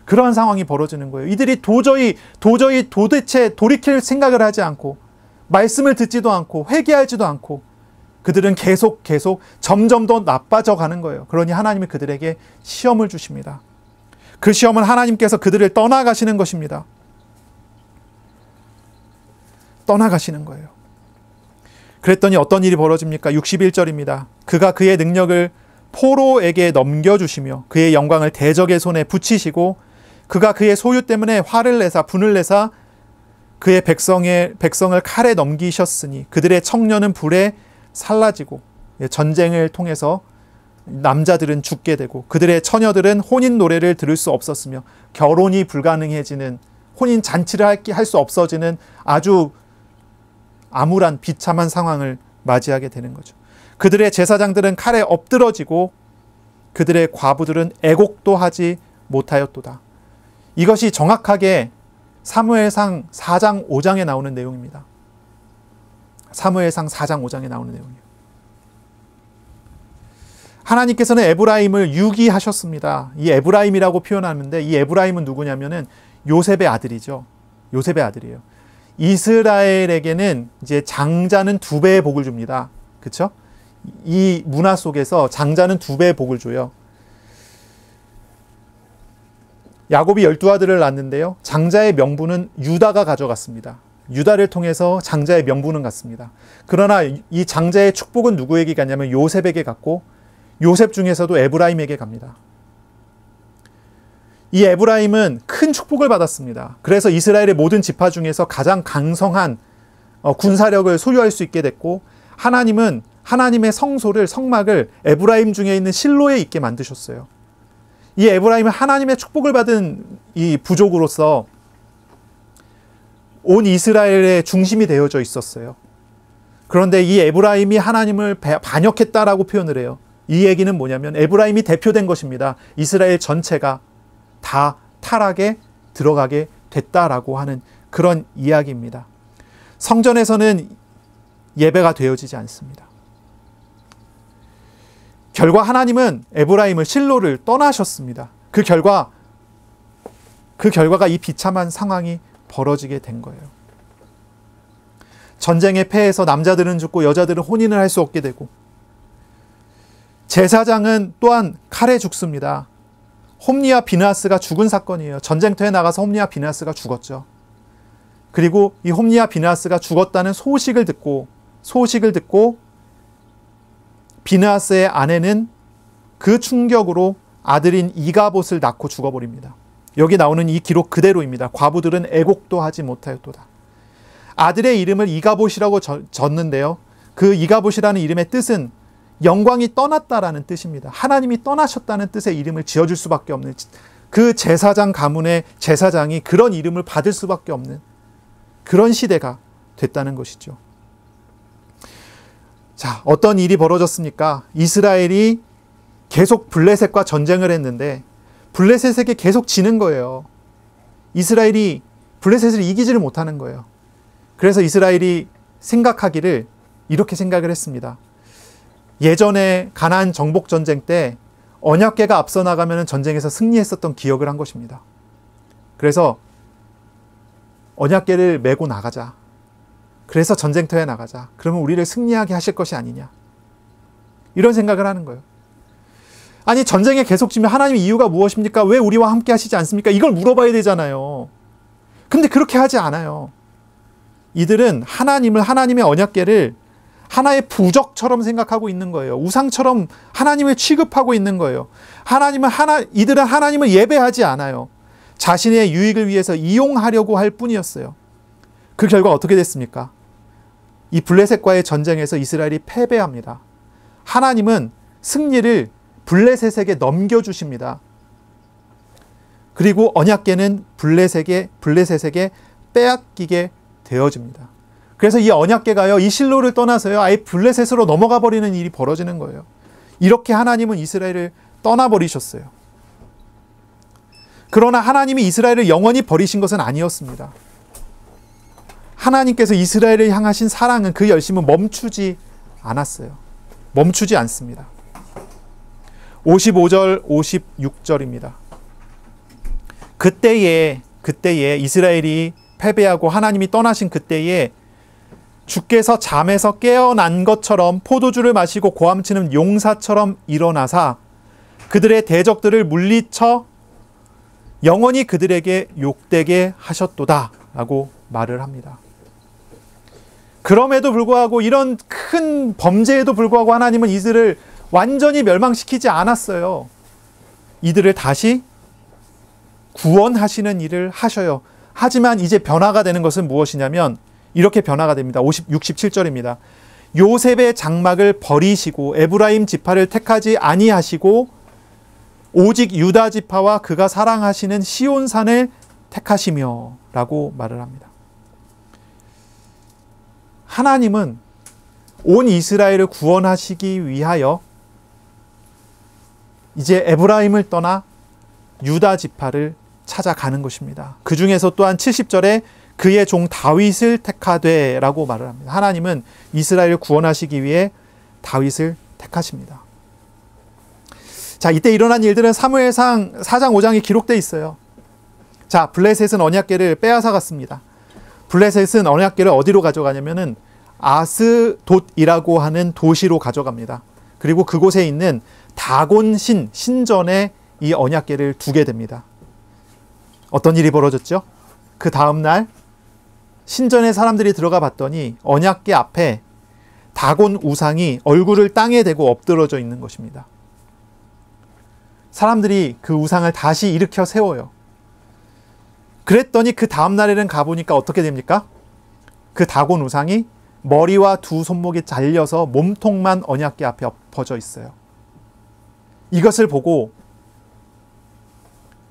그런 상황이 벌어지는 거예요. 이들이 도대체 돌이킬 생각을 하지 않고 말씀을 듣지도 않고 회개하지도 않고 그들은 계속 점점 더 나빠져 가는 거예요. 그러니 하나님이 그들에게 시험을 주십니다. 그 시험은 하나님께서 그들을 떠나가시는 것입니다. 떠나가시는 거예요. 그랬더니 어떤 일이 벌어집니까? 61절입니다. 그가 그의 능력을 포로에게 넘겨주시며 그의 영광을 대적의 손에 붙이시고 그가 그의 소유 때문에 화를 내사 분을 내사 그의 백성을 칼에 넘기셨으니 그들의 청년은 불에 살라지고 전쟁을 통해서 남자들은 죽게 되고 그들의 처녀들은 혼인 노래를 들을 수 없었으며 결혼이 불가능해지는 혼인 잔치를 할 수 없어지는 아주 암울한 비참한 상황을 맞이하게 되는 거죠. 그들의 제사장들은 칼에 엎드러지고 그들의 과부들은 애곡도 하지 못하였도다. 이것이 정확하게 사무엘상 4장 5장에 나오는 내용입니다. 사무엘상 4장 5장에 나오는 내용이에요. 하나님께서는 에브라임을 유기하셨습니다. 이 에브라임이라고 표현하는데 이 에브라임은 누구냐면은 요셉의 아들이죠. 요셉의 아들이에요. 이스라엘에게는 이제 장자는 2배의 복을 줍니다. 그렇죠? 이 문화 속에서 장자는 2배의 복을 줘요. 야곱이 12아들을 낳았는데요. 장자의 명분은 유다가 가져갔습니다. 유다를 통해서 장자의 명분은 갔습니다. 그러나 이 장자의 축복은 누구에게 갔냐면 요셉에게 갔고 요셉 중에서도 에브라임에게 갑니다. 이 에브라임은 큰 축복을 받았습니다. 그래서 이스라엘의 모든 지파 중에서 가장 강성한 군사력을 소유할 수 있게 됐고 하나님은 하나님의 성막을 에브라임 중에 있는 실로에 있게 만드셨어요. 이 에브라임은 하나님의 축복을 받은 이 부족으로서 온 이스라엘의 중심이 되어져 있었어요. 그런데 이 에브라임이 하나님을 반역했다라고 표현을 해요. 이 얘기는 뭐냐면 에브라임이 대표된 것입니다. 이스라엘 전체가 다 타락에 들어가게 됐다라고 하는 그런 이야기입니다. 성전에서는 예배가 되어지지 않습니다. 결과 하나님은 에브라임을 실로를 떠나셨습니다. 그 결과가 이 비참한 상황이 벌어지게 된 거예요. 전쟁에 패해서 남자들은 죽고 여자들은 혼인을 할 수 없게 되고 제사장은 또한 칼에 죽습니다. 홈리와 비느하스가 죽은 사건이에요. 전쟁터에 나가서 홈리와 비느하스가 죽었죠. 그리고 이 홈리와 비느하스가 죽었다는 소식을 듣고 비느하스의 아내는 그 충격으로 아들인 이가봇을 낳고 죽어버립니다. 여기 나오는 이 기록 그대로입니다. 과부들은 애곡도 하지 못하였도다. 아들의 이름을 이가봇이라고 졌는데요. 그 이가봇이라는 이름의 뜻은 영광이 떠났다라는 뜻입니다. 하나님이 떠나셨다는 뜻의 이름을 지어줄 수밖에 없는 그 제사장 가문의 제사장이 그런 이름을 받을 수밖에 없는 그런 시대가 됐다는 것이죠. 자, 어떤 일이 벌어졌습니까? 이스라엘이 계속 블레셋과 전쟁을 했는데 블레셋에게 계속 지는 거예요. 이스라엘이 블레셋을 이기지를 못하는 거예요. 그래서 이스라엘이 생각하기를 이렇게 생각을 했습니다. 예전에 가나안 정복 전쟁 때 언약궤가 앞서 나가면 전쟁에서 승리했었던 기억을 한 것입니다. 그래서 언약궤를 메고 나가자. 그래서 전쟁터에 나가자. 그러면 우리를 승리하게 하실 것이 아니냐. 이런 생각을 하는 거예요. 아니 전쟁에 계속 지면 하나님의 이유가 무엇입니까? 왜 우리와 함께 하시지 않습니까? 이걸 물어봐야 되잖아요. 근데 그렇게 하지 않아요. 이들은 하나님의 언약궤를 하나의 부적처럼 생각하고 있는 거예요. 우상처럼 하나님을 취급하고 있는 거예요. 이들은 하나님을 예배하지 않아요. 자신의 유익을 위해서 이용하려고 할 뿐이었어요. 그 결과 어떻게 됐습니까? 이 블레셋과의 전쟁에서 이스라엘이 패배합니다. 하나님은 승리를 블레셋에게 넘겨주십니다. 그리고 언약궤는 블레셋에게 빼앗기게 되어집니다. 그래서 이 언약궤가요, 이 실로를 떠나서요, 아예 블레셋으로 넘어가 버리는 일이 벌어지는 거예요. 이렇게 하나님은 이스라엘을 떠나버리셨어요. 그러나 하나님이 이스라엘을 영원히 버리신 것은 아니었습니다. 하나님께서 이스라엘을 향하신 사랑은, 그 열심은 멈추지 않았어요. 멈추지 않습니다. 55절, 56절입니다. 그때에 이스라엘이 패배하고 하나님이 떠나신 그때에 주께서 잠에서 깨어난 것처럼 포도주를 마시고 고함치는 용사처럼 일어나사 그들의 대적들을 물리쳐 영원히 그들에게 욕되게 하셨도다 라고 말을 합니다. 그럼에도 불구하고, 이런 큰 범죄에도 불구하고 하나님은 이들을 완전히 멸망시키지 않았어요. 이들을 다시 구원하시는 일을 하셔요. 하지만 이제 변화가 되는 것은 무엇이냐면 이렇게 변화가 됩니다. 67절입니다. 요셉의 장막을 버리시고 에브라임 지파를 택하지 아니하시고 오직 유다 지파와 그가 사랑하시는 시온산을 택하시며 라고 말을 합니다. 하나님은 온 이스라엘을 구원하시기 위하여 이제 에브라임을 떠나 유다 지파를 찾아가는 것입니다. 그 중에서 또한 70절에 그의 종 다윗을 택하되 라고 말을 합니다. 하나님은 이스라엘을 구원하시기 위해 다윗을 택하십니다. 자, 이때 일어난 일들은 사무엘상 4장 5장에 기록되어 있어요. 자, 블레셋은 언약궤를 빼앗아 갔습니다. 블레셋은 언약궤를 어디로 가져가냐면은 아스돗이라고 하는 도시로 가져갑니다. 그리고 그곳에 있는 다곤 신전에 이 언약궤를 두게 됩니다. 어떤 일이 벌어졌죠? 그 다음날 신전에 사람들이 들어가 봤더니 언약궤 앞에 다곤 우상이 얼굴을 땅에 대고 엎드러져 있는 것입니다. 사람들이 그 우상을 다시 일으켜 세워요. 그랬더니 그 다음날에는 가보니까 어떻게 됩니까? 그 다곤 우상이 머리와 두 손목이 잘려서 몸통만 언약궤 앞에 엎어져 있어요. 이것을 보고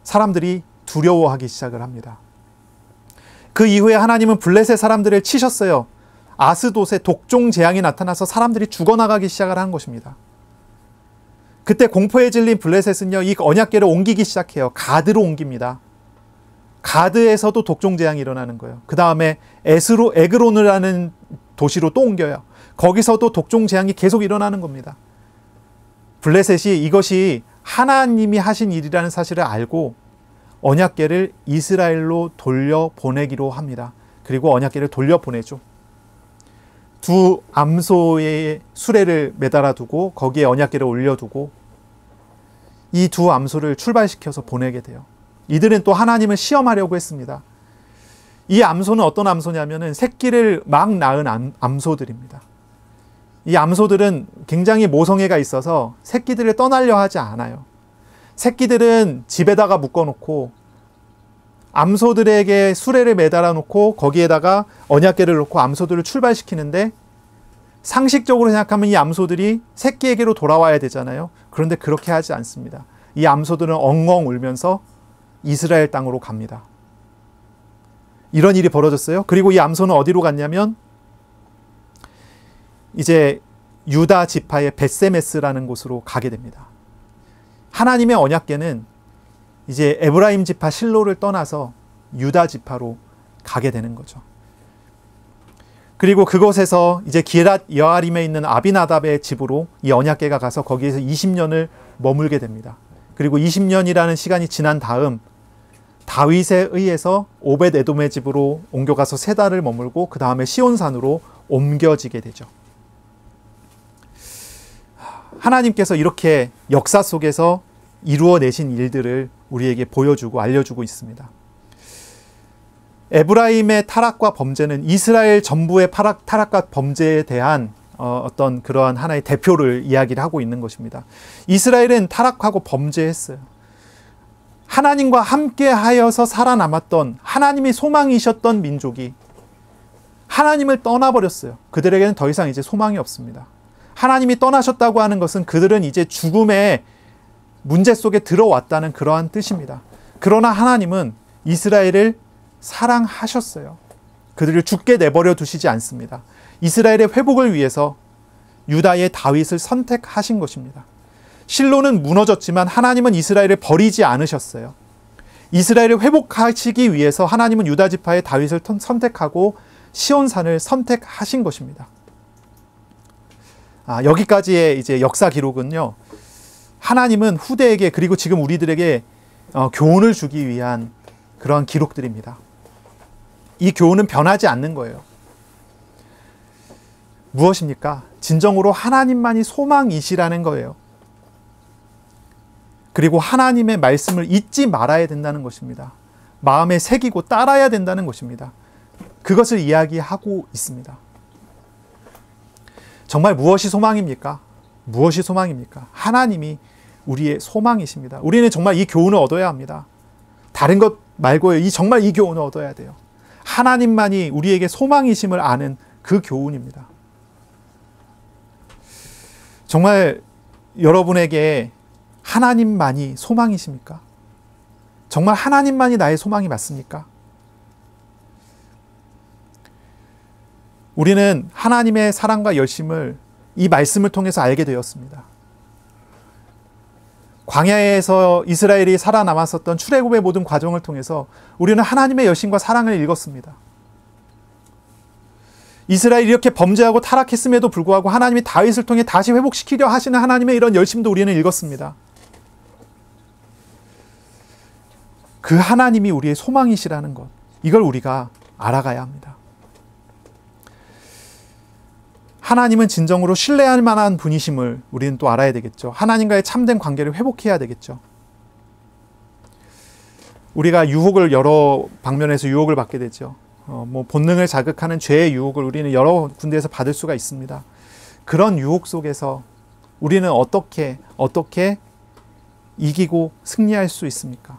사람들이 두려워하기 시작을 합니다. 그 이후에 하나님은 블레셋 사람들을 치셨어요. 아스돗에 독종 재앙이 나타나서 사람들이 죽어나가기 시작을 한 것입니다. 그때 공포에 질린 블레셋은요, 이 언약궤를 옮기기 시작해요. 가드로 옮깁니다. 가드에서도 독종 재앙이 일어나는 거예요. 그 다음에 에그론이라는 도시로 또 옮겨요. 거기서도 독종 재앙이 계속 일어나는 겁니다. 블레셋이 이것이 하나님이 하신 일이라는 사실을 알고 언약궤를 이스라엘로 돌려보내기로 합니다. 그리고 언약궤를 돌려보내죠. 두 암소의 수레를 매달아 두고 거기에 언약궤를 올려두고 이 두 암소를 출발시켜서 보내게 돼요. 이들은 또 하나님을 시험하려고 했습니다. 이 암소는 어떤 암소냐면은 새끼를 막 낳은 암소들입니다. 이 암소들은 굉장히 모성애가 있어서 새끼들을 떠나려 하지 않아요. 새끼들은 집에다가 묶어놓고 암소들에게 수레를 매달아 놓고 거기에다가 언약궤를 놓고 암소들을 출발시키는데, 상식적으로 생각하면 이 암소들이 새끼에게로 돌아와야 되잖아요. 그런데 그렇게 하지 않습니다. 이 암소들은 엉엉 울면서 이스라엘 땅으로 갑니다. 이런 일이 벌어졌어요. 그리고 이 암소는 어디로 갔냐면 이제 유다 지파의 벳세메스라는 곳으로 가게 됩니다. 하나님의 언약궤는 이제 에브라임 지파 실로를 떠나서 유다 지파로 가게 되는 거죠. 그리고 그곳에서 이제 기럇 여아림에 있는 아비나답의 집으로 이 언약궤가 가서 거기에서 20년을 머물게 됩니다. 그리고 20년이라는 시간이 지난 다음 다윗에 의해서 오벳 에돔의 집으로 옮겨가서 3달을 머물고 그 다음에 시온산으로 옮겨지게 되죠. 하나님께서 이렇게 역사 속에서 이루어내신 일들을 우리에게 보여주고 알려주고 있습니다. 에브라임의 타락과 범죄는 이스라엘 전부의 타락과 범죄에 대한 어떤 그러한 하나의 대표를 이야기를 하고 있는 것입니다. 이스라엘은 타락하고 범죄했어요. 하나님과 함께 하여서 살아남았던, 하나님이 소망이셨던 민족이 하나님을 떠나버렸어요. 그들에게는 더 이상 이제 소망이 없습니다. 하나님이 떠나셨다고 하는 것은 그들은 이제 죽음의 문제 속에 들어왔다는 그러한 뜻입니다. 그러나 하나님은 이스라엘을 사랑하셨어요. 그들을 죽게 내버려 두시지 않습니다. 이스라엘의 회복을 위해서 유다의 다윗을 선택하신 것입니다. 실로는 무너졌지만 하나님은 이스라엘을 버리지 않으셨어요. 이스라엘을 회복하시기 위해서 하나님은 유다 지파의 다윗을 선택하고 시온산을 선택하신 것입니다. 여기까지의 이제 역사 기록은요, 하나님은 후대에게 그리고 지금 우리들에게 교훈을 주기 위한 그러한 기록들입니다. 이 교훈은 변하지 않는 거예요. 무엇입니까? 진정으로 하나님만이 소망이시라는 거예요. 그리고 하나님의 말씀을 잊지 말아야 된다는 것입니다. 마음에 새기고 따라야 된다는 것입니다. 그것을 이야기하고 있습니다. 정말 무엇이 소망입니까? 무엇이 소망입니까? 하나님이 우리의 소망이십니다. 우리는 정말 이 교훈을 얻어야 합니다. 다른 것 말고요. 정말 이 교훈을 얻어야 돼요. 하나님만이 우리에게 소망이심을 아는 그 교훈입니다. 정말 여러분에게 하나님만이 소망이십니까? 정말 하나님만이 나의 소망이 맞습니까? 우리는 하나님의 사랑과 열심을 이 말씀을 통해서 알게 되었습니다. 광야에서 이스라엘이 살아남았었던 출애굽의 모든 과정을 통해서 우리는 하나님의 열심과 사랑을 읽었습니다. 이스라엘이 이렇게 범죄하고 타락했음에도 불구하고 하나님이 다윗을 통해 다시 회복시키려 하시는 하나님의 이런 열심도 우리는 읽었습니다. 그 하나님이 우리의 소망이시라는 것, 이걸 우리가 알아가야 합니다. 하나님은 진정으로 신뢰할 만한 분이심을 우리는 또 알아야 되겠죠. 하나님과의 참된 관계를 회복해야 되겠죠. 우리가 유혹을 여러 방면에서 유혹을 받게 되죠. 본능을 자극하는 죄의 유혹을 우리는 여러 군데에서 받을 수가 있습니다. 그런 유혹 속에서 우리는 어떻게 이기고 승리할 수 있습니까?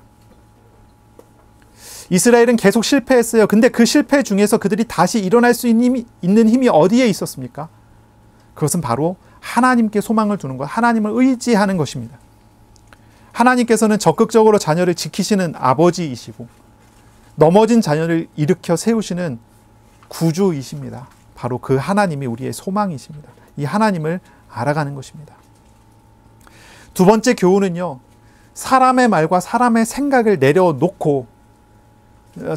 이스라엘은 계속 실패했어요. 근데 그 실패 중에서 그들이 다시 일어날 수 있는 힘이 어디에 있었습니까? 그것은 바로 하나님께 소망을 두는 것, 하나님을 의지하는 것입니다. 하나님께서는 적극적으로 자녀를 지키시는 아버지이시고 넘어진 자녀를 일으켜 세우시는 구주이십니다. 바로 그 하나님이 우리의 소망이십니다. 이 하나님을 알아가는 것입니다. 두 번째 교훈은요, 사람의 말과 사람의 생각을 내려놓고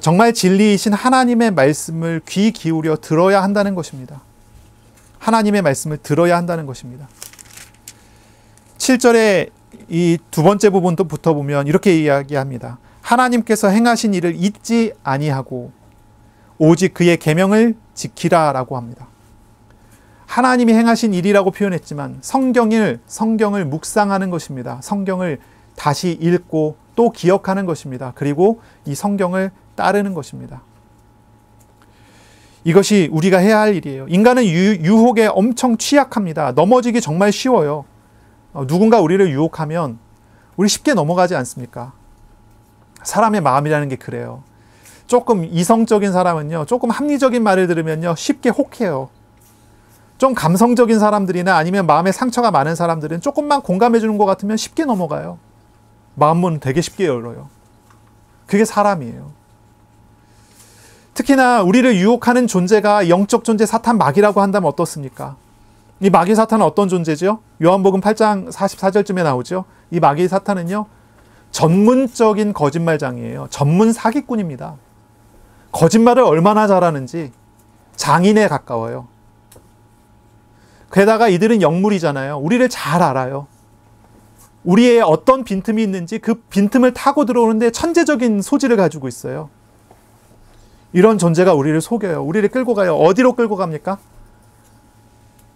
정말 진리이신 하나님의 말씀을 귀 기울여 들어야 한다는 것입니다. 하나님의 말씀을 들어야 한다는 것입니다. 7절에 이 두 번째 부분도 붙어보면 이렇게 이야기합니다. 하나님께서 행하신 일을 잊지 아니하고 오직 그의 계명을 지키라라고 합니다. 하나님이 행하신 일이라고 표현했지만 성경을 묵상하는 것입니다. 성경을 다시 읽고 또 기억하는 것입니다. 그리고 이 성경을 따르는 것입니다. 이것이 우리가 해야 할 일이에요. 인간은 유혹에 엄청 취약합니다. 넘어지기 정말 쉬워요. 누군가 우리를 유혹하면 우리 쉽게 넘어가지 않습니까? 사람의 마음이라는 게 그래요. 조금 이성적인 사람은요, 조금 합리적인 말을 들으면요, 쉽게 혹해요. 좀 감성적인 사람들이나 아니면 마음에 상처가 많은 사람들은 조금만 공감해 주는 것 같으면 쉽게 넘어가요. 마음문 되게 쉽게 열어요. 그게 사람이에요. 특히나 우리를 유혹하는 존재가 영적 존재 사탄 마귀라고 한다면 어떻습니까? 이 마귀 사탄은 어떤 존재죠? 요한복음 8장 44절쯤에 나오죠. 이 마귀 사탄은요, 전문적인 거짓말장이에요. 전문 사기꾼입니다. 거짓말을 얼마나 잘하는지 장인에 가까워요. 게다가 이들은 영물이잖아요. 우리를 잘 알아요. 우리의 어떤 빈틈이 있는지 그 빈틈을 타고 들어오는데 천재적인 소질을 가지고 있어요. 이런 존재가 우리를 속여요. 우리를 끌고 가요. 어디로 끌고 갑니까?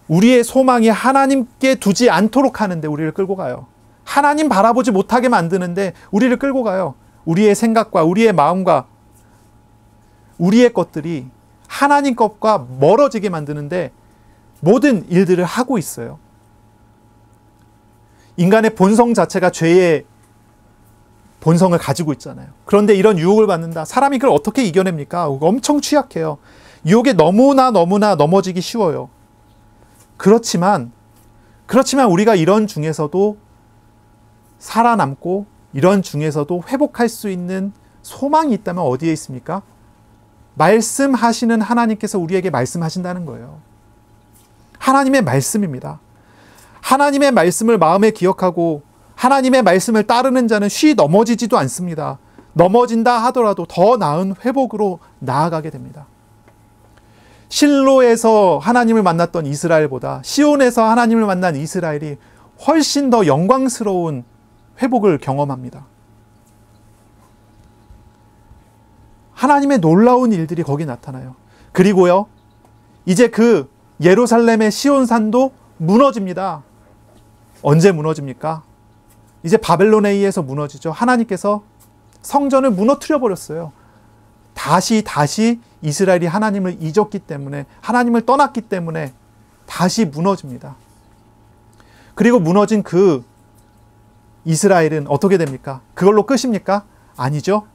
우리의 소망이 하나님께 두지 않도록 하는데 우리를 끌고 가요. 하나님 바라보지 못하게 만드는데 우리를 끌고 가요. 우리의 생각과 우리의 마음과 우리의 것들이 하나님 것과 멀어지게 만드는데 모든 일들을 하고 있어요. 인간의 본성 자체가 죄의 본성을 가지고 있잖아요. 그런데 이런 유혹을 받는다. 사람이 그걸 어떻게 이겨냅니까? 엄청 취약해요. 유혹에 너무나 넘어지기 쉬워요. 그렇지만 우리가 이런 중에서도 살아남고 이런 중에서도 회복할 수 있는 소망이 있다면 어디에 있습니까? 말씀하시는 하나님께서 우리에게 말씀하신다는 거예요. 하나님의 말씀입니다. 하나님의 말씀을 마음에 기억하고 하나님의 말씀을 따르는 자는 쉬 넘어지지도 않습니다. 넘어진다 하더라도 더 나은 회복으로 나아가게 됩니다. 실로에서 하나님을 만났던 이스라엘보다 시온에서 하나님을 만난 이스라엘이 훨씬 더 영광스러운 회복을 경험합니다. 하나님의 놀라운 일들이 거기 나타나요. 그리고요, 이제 그 예루살렘의 시온산도 무너집니다. 언제 무너집니까? 이제 바벨론에 의해서 무너지죠. 하나님께서 성전을 무너뜨려 버렸어요. 다시 이스라엘이 하나님을 잊었기 때문에, 하나님을 떠났기 때문에 다시 무너집니다. 그리고 무너진 그 이스라엘은 어떻게 됩니까? 그걸로 끝입니까? 아니죠.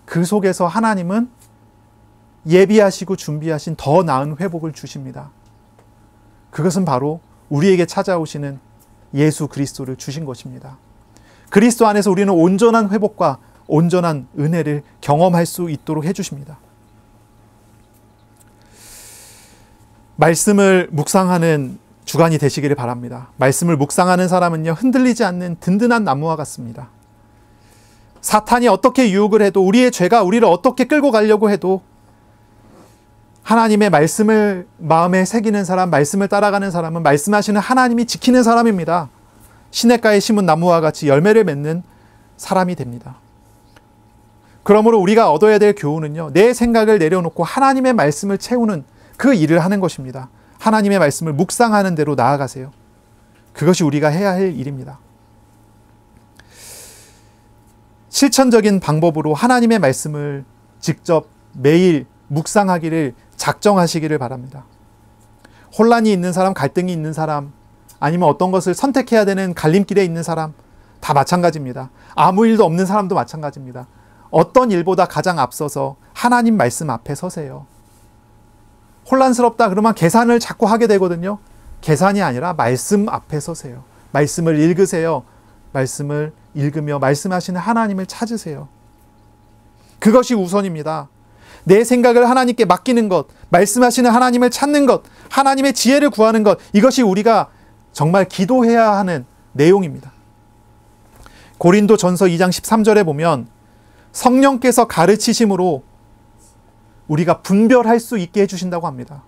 그 속에서 하나님은 예비하시고 준비하신 더 나은 회복을 주십니다. 그것은 바로 우리에게 찾아오시는 예수 그리스도를 주신 것입니다. 그리스도 안에서 우리는 온전한 회복과 온전한 은혜를 경험할 수 있도록 해주십니다. 말씀을 묵상하는 주간이 되시기를 바랍니다. 말씀을 묵상하는 사람은요, 흔들리지 않는 든든한 나무와 같습니다. 사탄이 어떻게 유혹을 해도, 우리의 죄가 우리를 어떻게 끌고 가려고 해도 하나님의 말씀을 마음에 새기는 사람, 말씀을 따라가는 사람은 말씀하시는 하나님이 지키는 사람입니다. 시냇가에 심은 나무와 같이 열매를 맺는 사람이 됩니다. 그러므로 우리가 얻어야 될 교훈은요, 내 생각을 내려놓고 하나님의 말씀을 채우는 그 일을 하는 것입니다. 하나님의 말씀을 묵상하는 대로 나아가세요. 그것이 우리가 해야 할 일입니다. 실천적인 방법으로 하나님의 말씀을 직접 매일 묵상하기를 작정하시기를 바랍니다. 혼란이 있는 사람, 갈등이 있는 사람, 아니면 어떤 것을 선택해야 되는 갈림길에 있는 사람, 다 마찬가지입니다. 아무 일도 없는 사람도 마찬가지입니다. 어떤 일보다 가장 앞서서 하나님 말씀 앞에 서세요. 혼란스럽다 그러면 계산을 자꾸 하게 되거든요. 계산이 아니라 말씀 앞에 서세요. 말씀을 읽으세요. 말씀을 읽으며 말씀하시는 하나님을 찾으세요. 그것이 우선입니다. 내 생각을 하나님께 맡기는 것, 말씀하시는 하나님을 찾는 것, 하나님의 지혜를 구하는 것, 이것이 우리가 정말 기도해야 하는 내용입니다. 고린도전서 2장 13절에 보면 성령께서 가르치심으로 우리가 분별할 수 있게 해주신다고 합니다.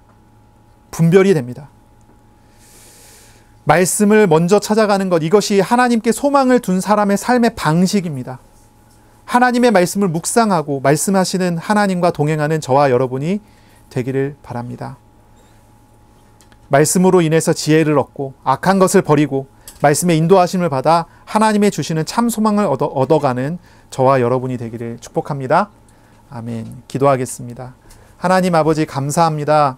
분별이 됩니다. 말씀을 먼저 찾아가는 것, 이것이 하나님께 소망을 둔 사람의 삶의 방식입니다. 하나님의 말씀을 묵상하고 말씀하시는 하나님과 동행하는 저와 여러분이 되기를 바랍니다. 말씀으로 인해서 지혜를 얻고 악한 것을 버리고 말씀의 인도하심을 받아 하나님의 주시는 참 소망을 얻어가는 저와 여러분이 되기를 축복합니다. 아멘. 기도하겠습니다. 하나님 아버지 감사합니다.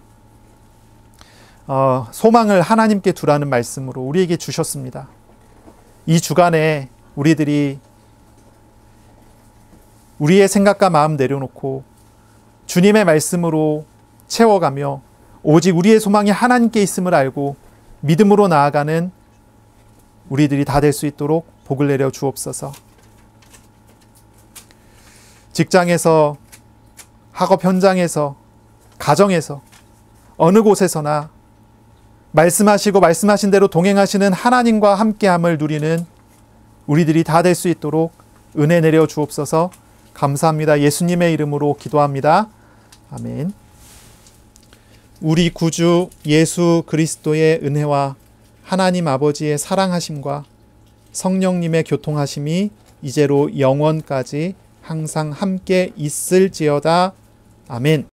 소망을 하나님께 두라는 말씀으로 우리에게 주셨습니다. 이 주간에 우리들이 우리의 생각과 마음 내려놓고 주님의 말씀으로 채워가며 오직 우리의 소망이 하나님께 있음을 알고 믿음으로 나아가는 우리들이 다 될 수 있도록 복을 내려 주옵소서. 직장에서, 학업 현장에서, 가정에서, 어느 곳에서나 말씀하시고 말씀하신 대로 동행하시는 하나님과 함께함을 누리는 우리들이 다 될 수 있도록 은혜 내려 주옵소서. 감사합니다. 예수님의 이름으로 기도합니다. 아멘. 우리 구주 예수 그리스도의 은혜와 하나님 아버지의 사랑하심과 성령님의 교통하심이 이제로 영원까지 항상 함께 있을지어다. 아멘.